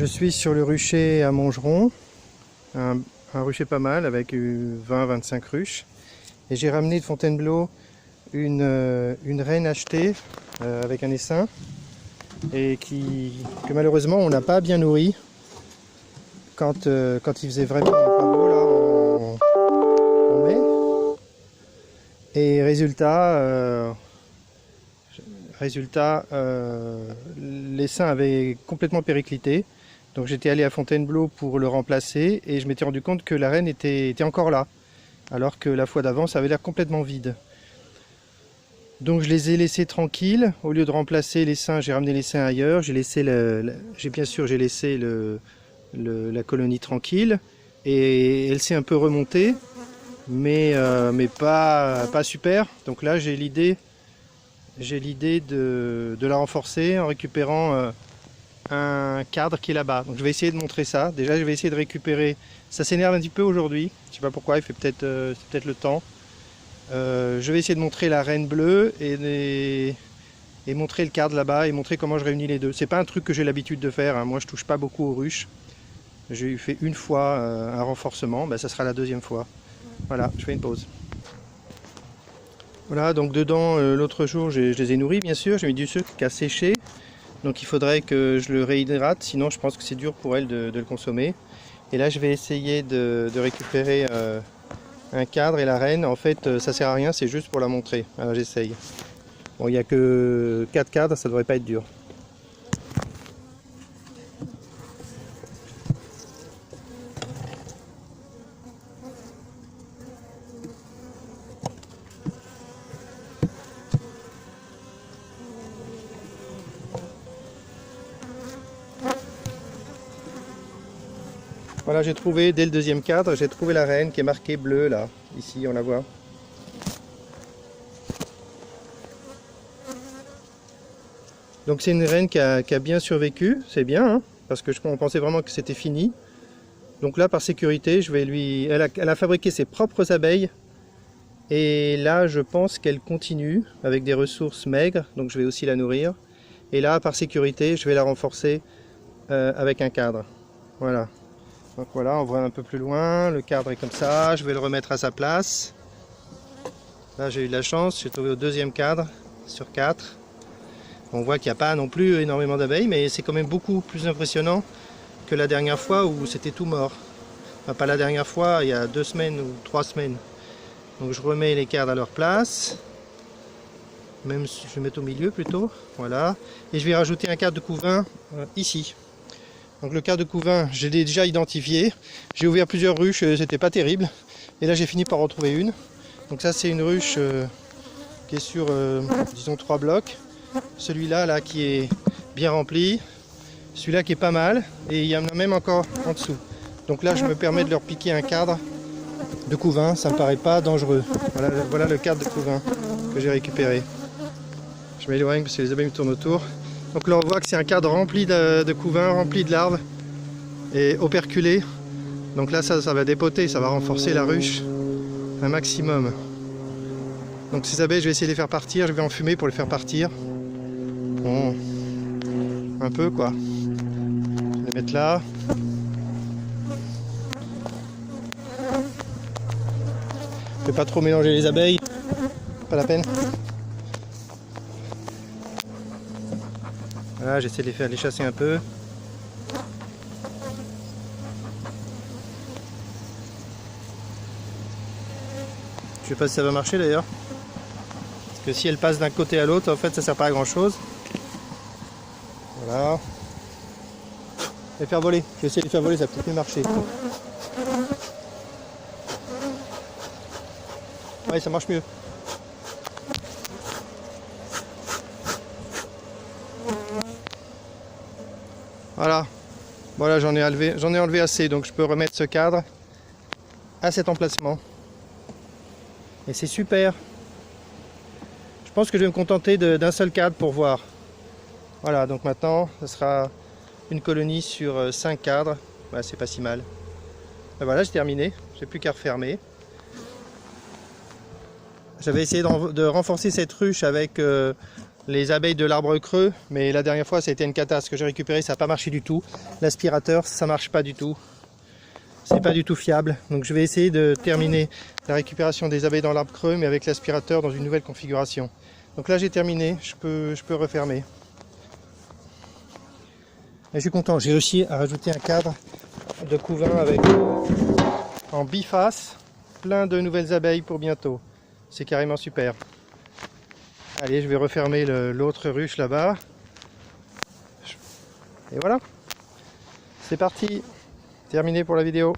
Je suis sur le rucher à Montgeron, un rucher pas mal avec 20-25 ruches. Et j'ai ramené de Fontainebleau une reine achetée avec un essaim et que malheureusement on n'a pas bien nourri quand il faisait vraiment pas beau là en mai. Et résultat, l'essaim avait complètement périclité. Donc j'étais allé à Fontainebleau pour le remplacer et je m'étais rendu compte que la reine était encore là, alors que la fois d'avant ça avait l'air complètement vide. Donc je les ai laissés tranquilles. Au lieu de remplacer l'essaim, j'ai ramené l'essaim ailleurs. J'ai laissé la colonie tranquille et elle s'est un peu remontée, mais pas super. Donc là j'ai l'idée de la renforcer en récupérant un cadre qui est là-bas. Donc je vais essayer de montrer ça. Déjà je vais essayer de récupérer. Ça s'énerve un petit peu aujourd'hui. Je sais pas pourquoi. Il fait c'est peut-être le temps. Je vais essayer de montrer la reine bleue et montrer le cadre là-bas et montrer comment je réunis les deux. C'est pas un truc que j'ai l'habitude de faire, hein. Moi je touche pas beaucoup aux ruches. J'ai fait une fois un renforcement. Ça sera la deuxième fois. Voilà, je fais une pause. Voilà, donc dedans l'autre jour je les ai nourris bien sûr. J'ai mis du sucre qui a séché. Donc il faudrait que je le réhydrate, sinon je pense que c'est dur pour elle de le consommer. Et là je vais essayer de récupérer un cadre et la reine. En fait ça sert à rien, c'est juste pour la montrer. Alors j'essaye. Bon, il n'y a que 4 cadres, ça devrait pas être dur. Voilà, j'ai trouvé, dès le deuxième cadre, j'ai trouvé la reine qui est marquée bleue là, ici on la voit. Donc c'est une reine qui a bien survécu, c'est bien, hein, parce que on pensait vraiment que c'était fini. Donc là par sécurité, elle a fabriqué ses propres abeilles. Et là je pense qu'elle continue avec des ressources maigres, donc je vais aussi la nourrir. Et là par sécurité, je vais la renforcer avec un cadre. Voilà. Donc voilà, on voit un peu plus loin, le cadre est comme ça, je vais le remettre à sa place. Là j'ai eu de la chance, j'ai trouvé au deuxième cadre sur 4. On voit qu'il n'y a pas non plus énormément d'abeilles, mais c'est quand même beaucoup plus impressionnant que la dernière fois où c'était tout mort. Enfin, pas la dernière fois, il y a 2 semaines ou 3 semaines. Donc je remets les cadres à leur place. Même si je vais mettre au milieu plutôt. Voilà. Et je vais rajouter un cadre de couvain ici. Donc le cadre de couvain, je l'ai déjà identifié. J'ai ouvert plusieurs ruches, c'était pas terrible. Et là j'ai fini par en trouver une. Donc ça c'est une ruche qui est sur, disons 3 blocs. Celui-là là qui est bien rempli. Celui-là qui est pas mal. Et il y en a même encore en dessous. Donc là je me permets de leur piquer un cadre de couvain. Ça me paraît pas dangereux. Voilà le cadre de couvain que j'ai récupéré. Je m'éloigne parce que les abeilles me tournent autour. Donc là on voit que c'est un cadre rempli de couvain, rempli de larves et operculé. Donc là ça va dépoter, ça va renforcer la ruche un maximum. Donc ces abeilles je vais essayer de les faire partir, je vais enfumer pour les faire partir. Bon, un peu quoi. Je vais les mettre là. Je vais pas trop mélanger les abeilles, pas la peine. Voilà, j'essaie de les chasser un peu. Je sais pas si ça va marcher d'ailleurs. Parce que si elle passe d'un côté à l'autre, en fait ça sert pas à grand chose. Voilà. Les faire voler. Je vais essayer de les faire voler, ça peut plus marcher. Ouais, ça marche mieux. Voilà. Voilà, j'en ai enlevé assez, donc je peux remettre ce cadre à cet emplacement. Et c'est super. Je pense que je vais me contenter d'un seul cadre pour voir. Voilà, donc maintenant, ce sera une colonie sur 5 cadres. Voilà, c'est pas si mal. Et voilà, j'ai terminé. J'ai plus qu'à refermer. J'avais essayé de renforcer cette ruche avec les abeilles de l'arbre creux, mais la dernière fois ça a été une cata. Ce que j'ai récupéré, ça n'a pas marché du tout. L'aspirateur, ça marche pas du tout. C'est pas du tout fiable. Donc je vais essayer de terminer la récupération des abeilles dans l'arbre creux, mais avec l'aspirateur dans une nouvelle configuration. Donc là j'ai terminé, je peux refermer. Et je suis content, j'ai réussi à rajouter un cadre de couvain avec en biface, plein de nouvelles abeilles pour bientôt. C'est carrément super. Allez, je vais refermer l'autre ruche là-bas. Et voilà, c'est parti, terminé pour la vidéo.